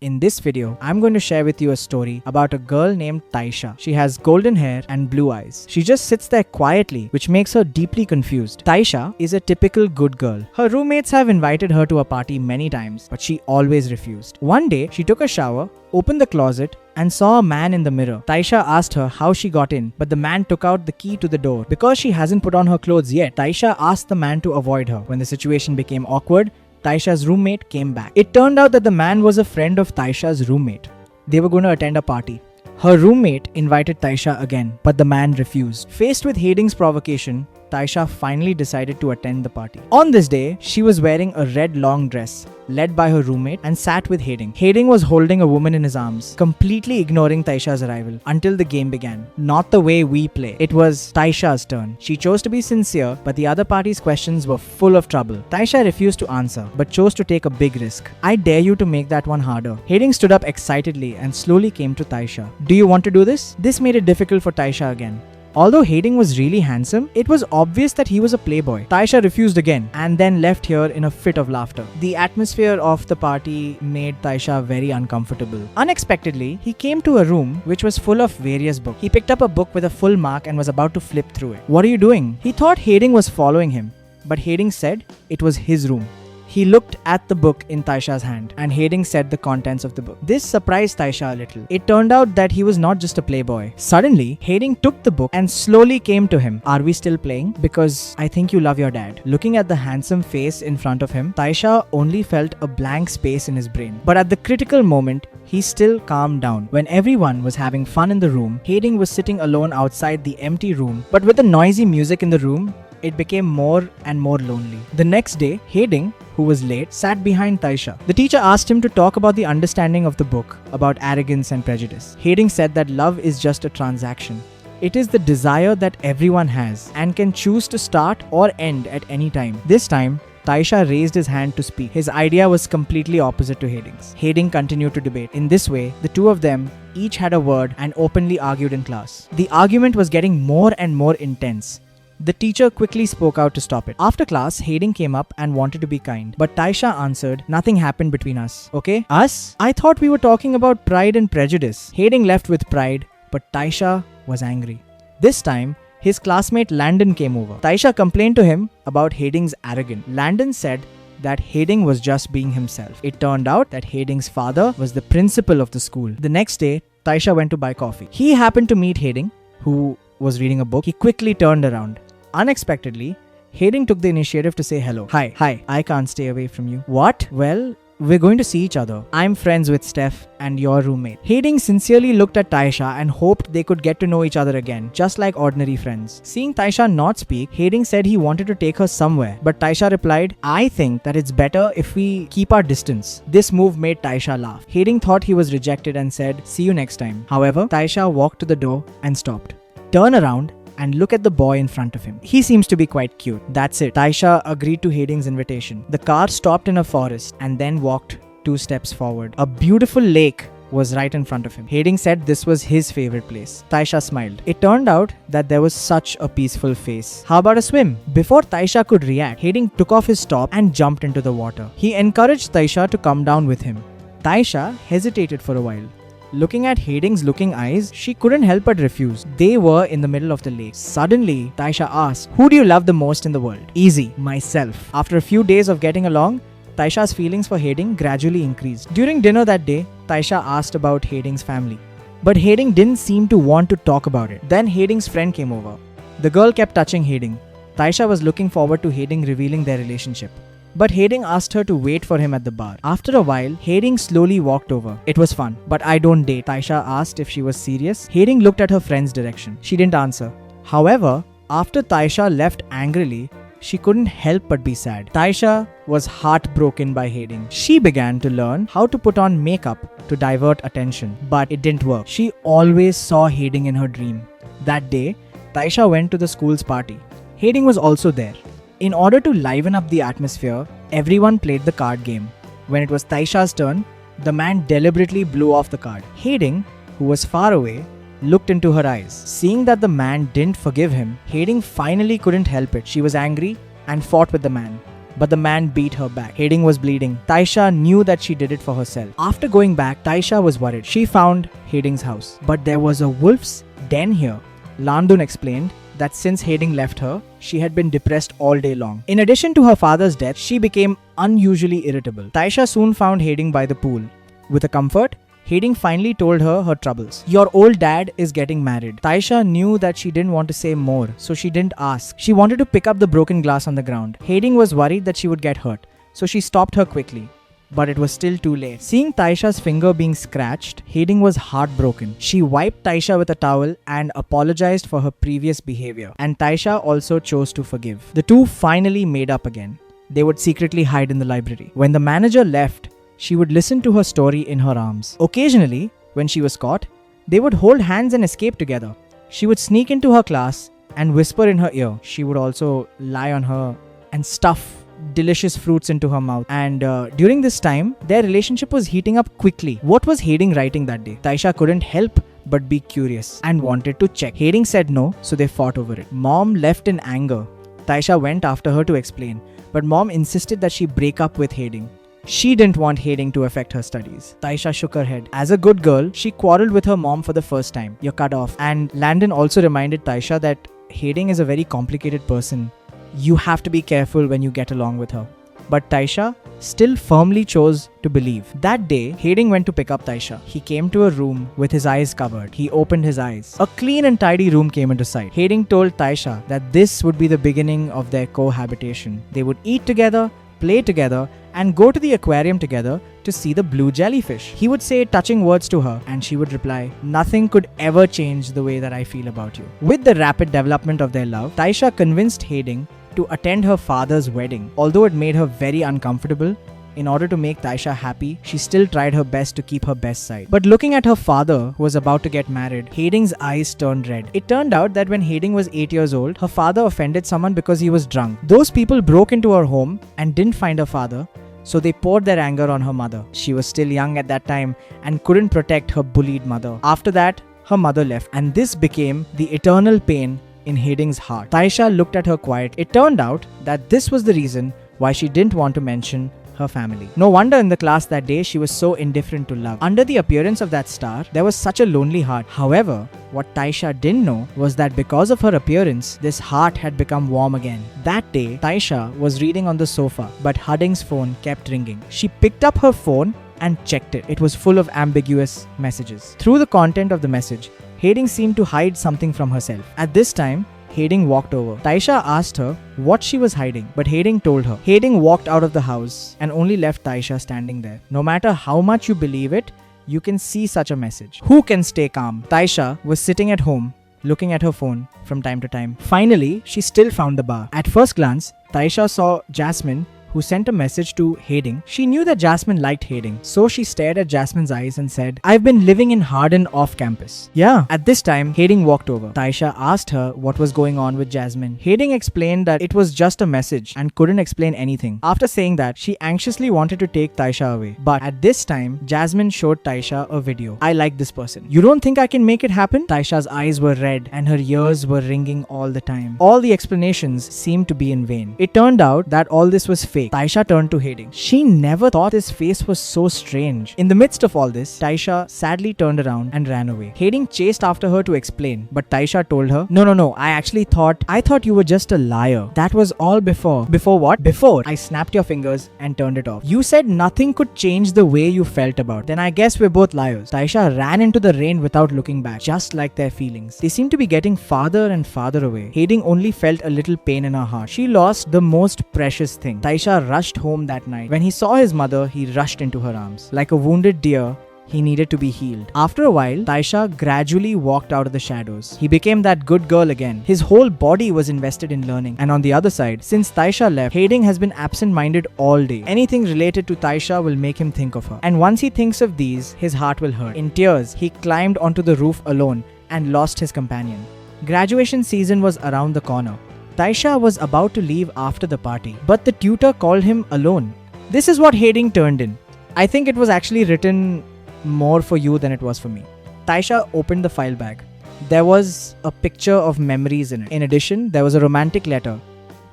In this video, I'm going to share with you a story about a girl named Taisha. She has golden hair and blue eyes. She just sits there quietly, which makes her deeply confused. Taisha is a typical good girl. Her roommates have invited her to a party many times, but she always refused. One day, she took a shower, opened the closet, and saw a man in the mirror. Taisha asked her how she got in, but the man took out the key to the door. Because she hasn't put on her clothes yet, Taisha asked the man to avoid her. When the situation became awkward, Taisha's roommate came back. It turned out that the man was a friend of Taisha's roommate. They were going to attend a party. Her roommate invited Taisha again, but the man refused. Faced with Hayding's provocation, Taisha finally decided to attend the party. On this day, she was wearing a red long dress, led by her roommate, and sat with Hayding. Hayding was holding a woman in his arms, completely ignoring Taisha's arrival until the game began. Not the way we play. It was Taisha's turn. She chose to be sincere, but the other party's questions were full of trouble. Taisha refused to answer, but chose to take a big risk. I dare you to make that one harder. Hayding stood up excitedly and slowly came to Taisha. Do you want to do this? This made it difficult for Taisha again. Although Hayding was really handsome, it was obvious that he was a playboy. Taisha refused again and then left here in a fit of laughter. The atmosphere of the party made Taisha very uncomfortable. Unexpectedly, he came to a room which was full of various books. He picked up a book with a full mark and was about to flip through it. What are you doing? He thought Hayding was following him, but Hayding said it was his room. He looked at the book in Taisha's hand, and Hayding said the contents of the book. This surprised Taisha a little. It turned out that he was not just a playboy. Suddenly, Hayding took the book and slowly came to him. Are we still playing? Because I think you love your dad. Looking at the handsome face in front of him, Taisha only felt a blank space in his brain. But at the critical moment, he still calmed down. When everyone was having fun in the room, Hayding was sitting alone outside the empty room. But with the noisy music in the room, it became more and more lonely. The next day, Hayding, who was late, sat behind Taisha. The teacher asked him to talk about the understanding of the book, about arrogance and prejudice. Hayding said that love is just a transaction. It is the desire that everyone has and can choose to start or end at any time. This time, Taisha raised his hand to speak. His idea was completely opposite to Hayding's. Hayding continued to debate. In this way, the two of them each had a word and openly argued in class. The argument was getting more and more intense. The teacher quickly spoke out to stop it. After class, Hayding came up and wanted to be kind. But Taisha answered, nothing happened between us. Okay? Us? I thought we were talking about pride and prejudice. Hayding left with pride, but Taisha was angry. This time, his classmate Landon came over. Taisha complained to him about Hayding's arrogance. Landon said that Hayding was just being himself. It turned out that Hayding's father was the principal of the school. The next day, Taisha went to buy coffee. He happened to meet Hayding, who was reading a book. He quickly turned around. Unexpectedly, Hayding took the initiative to say hello. Hi, I can't stay away from you. What? Well, we're going to see each other. I'm friends with Steph and your roommate. Hayding sincerely looked at Taisha and hoped they could get to know each other again, just like ordinary friends. Seeing Taisha not speak, Hayding said he wanted to take her somewhere, but Taisha replied, I think that it's better if we keep our distance. This move made Taisha laugh. Hayding thought he was rejected and said, see you next time. However, Taisha walked to the door and stopped. Turn around and look at the boy in front of him. He seems to be quite cute. That's it. Taisha agreed to Hayding's invitation. The car stopped in a forest and then walked 2 steps forward. A beautiful lake was right in front of him. Hayding said this was his favorite place. Taisha smiled. It turned out that there was such a peaceful face. How about a swim? Before Taisha could react, Hayding took off his top and jumped into the water. He encouraged Taisha to come down with him. Taisha hesitated for a while. Looking at Hayding's looking eyes, she couldn't help but refuse. They were in the middle of the lake. Suddenly, Taisha asked, who do you love the most in the world? Easy, myself. After a few days of getting along, Taisha's feelings for Hayding gradually increased. During dinner that day, Taisha asked about Hayding's family. But Hayding didn't seem to want to talk about it. Then Hayding's friend came over. The girl kept touching Hayding. Taisha was looking forward to Hayding revealing their relationship. But Hayding asked her to wait for him at the bar. After a while, Hayding slowly walked over. It was fun. But I don't date. Taisha asked if she was serious. Hayding looked at her friend's direction. She didn't answer. However, after Taisha left angrily, she couldn't help but be sad. Taisha was heartbroken by Hayding. She began to learn how to put on makeup to divert attention. But it didn't work. She always saw Hayding in her dream. That day, Taisha went to the school's party. Hayding was also there. In order to liven up the atmosphere, everyone played the card game. When it was Taisha's turn, the man deliberately blew off the card. Hayding, who was far away, looked into her eyes. Seeing that the man didn't forgive him, Hayding finally couldn't help it. She was angry and fought with the man. but the man beat her back. Hayding was bleeding. Taisha knew that she did it for herself. After going back, Taisha was worried. She found Hayding's house, but there was a wolf's den here. Landun explained that since Hayding left her, she had been depressed all day long. In addition to her father's death, she became unusually irritable. Taisha soon found Hayding by the pool. With a comfort, Hayding finally told her her troubles. Your old dad is getting married. Taisha knew that she didn't want to say more, so she didn't ask. She wanted to pick up the broken glass on the ground. Hayding was worried that she would get hurt, so she stopped her quickly. But it was still too late. Seeing Taisha's finger being scratched, Hayding was heartbroken. She wiped Taisha with a towel and apologized for her previous behavior. And Taisha also chose to forgive. The two finally made up again. They would secretly hide in the library. When the manager left, she would listen to her story in her arms. Occasionally, when she was caught, they would hold hands and escape together. She would sneak into her class and whisper in her ear. She would also lie on her and stuff delicious fruits into her mouth. And during this time, their relationship was heating up quickly. What was Hayding writing that day? Taisha couldn't help but be curious and wanted to check. Hayding said no, so they fought over it. Mom left in anger. Taisha went after her to explain, but Mom insisted that she break up with Hayding. She didn't want Hayding to affect her studies. Taisha shook her head. As a good girl, she quarreled with her mom for the first time. You're cut off. And Landon also reminded Taisha that Hayding is a very complicated person. You have to be careful when you get along with her. But Taisha still firmly chose to believe. That day, Hayding went to pick up Taisha. He came to a room with his eyes covered. He opened his eyes. A clean and tidy room came into sight. Hayding told Taisha that this would be the beginning of their cohabitation. They would eat together, play together, and go to the aquarium together to see the blue jellyfish. He would say touching words to her, and she would reply, "Nothing could ever change the way that I feel about you." With the rapid development of their love, Taisha convinced Hayding to attend her father's wedding. Although it made her very uncomfortable, in order to make Taisha happy, she still tried her best to keep her best side. But looking at her father, who was about to get married, Hayding's eyes turned red. It turned out that when Hayding was 8 years old, her father offended someone because he was drunk. Those people broke into her home and didn't find her father, so they poured their anger on her mother. She was still young at that time and couldn't protect her bullied mother. After that, her mother left, and this became the eternal pain in Hayding's heart. Taisha looked at her quietly. It turned out that this was the reason why she didn't want to mention her family. No wonder in the class that day she was so indifferent to love. Under the appearance of that star, there was such a lonely heart. However, what Taisha didn't know was that because of her appearance, this heart had become warm again. That day, Taisha was reading on the sofa, but Hayding's phone kept ringing. She picked up her phone and checked it. It was full of ambiguous messages. Through the content of the message, Hayding seemed to hide something from herself. At this time, Hayding walked over. Taisha asked her what she was hiding, but Hayding told her. Hayding walked out of the house and only left Taisha standing there. No matter how much you believe it, you can see such a message. Who can stay calm? Taisha was sitting at home, looking at her phone from time to time. Finally, she still found the bar. At first glance, Taisha saw Jasmine, who sent a message to Hayding. She knew that Jasmine liked Hayding, so she stared at Jasmine's eyes and said, "I've been living in Hardin off campus." Yeah. At this time, Hayding walked over. Taisha asked her what was going on with Jasmine. Hayding explained that it was just a message and couldn't explain anything. After saying that, she anxiously wanted to take Taisha away. But at this time, Jasmine showed Taisha a video. "I like this person. You don't think I can make it happen?" Taisha's eyes were red and her ears were ringing all the time. All the explanations seemed to be in vain. It turned out that all this was fake. Taisha turned to Hayding. She never thought his face was so strange. In the midst of all this, Taisha sadly turned around and ran away. Hayding chased after her to explain, but Taisha told her, No, I thought you were just a liar. That was all before." "Before what?" "Before I snapped your fingers and turned it off. You said nothing could change the way you felt about it. Then I guess we're both liars." Taisha ran into the rain without looking back, just like their feelings. They seemed to be getting farther and farther away. Hayding only felt a little pain in her heart. She lost the most precious thing. Taisha rushed home that night. When he saw his mother, he rushed into her arms. Like a wounded deer, he needed to be healed. After a while, Taisha gradually walked out of the shadows. He became that good girl again. His whole body was invested in learning. And on the other side, since Taisha left, Hayding has been absent-minded all day. Anything related to Taisha will make him think of her. And once he thinks of these, his heart will hurt. In tears, he climbed onto the roof alone and lost his companion. Graduation season was around the corner. Taisha was about to leave after the party, but the tutor called him alone. This is what Hayding turned in. I think it was actually written more for you than it was for me. Taisha opened the file bag. There was a picture of memories in it. In addition, there was a romantic letter.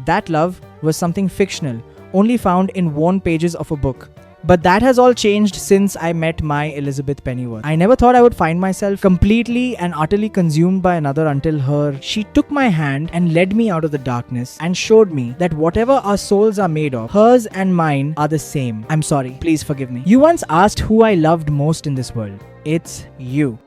That love was something fictional, only found in worn pages of a book. But that has all changed since I met my Elizabeth Pennyworth. I never thought I would find myself completely and utterly consumed by another until she took my hand and led me out of the darkness and showed me that whatever our souls are made of, hers and mine are the same. I'm sorry, please forgive me. You once asked who I loved most in this world. It's you.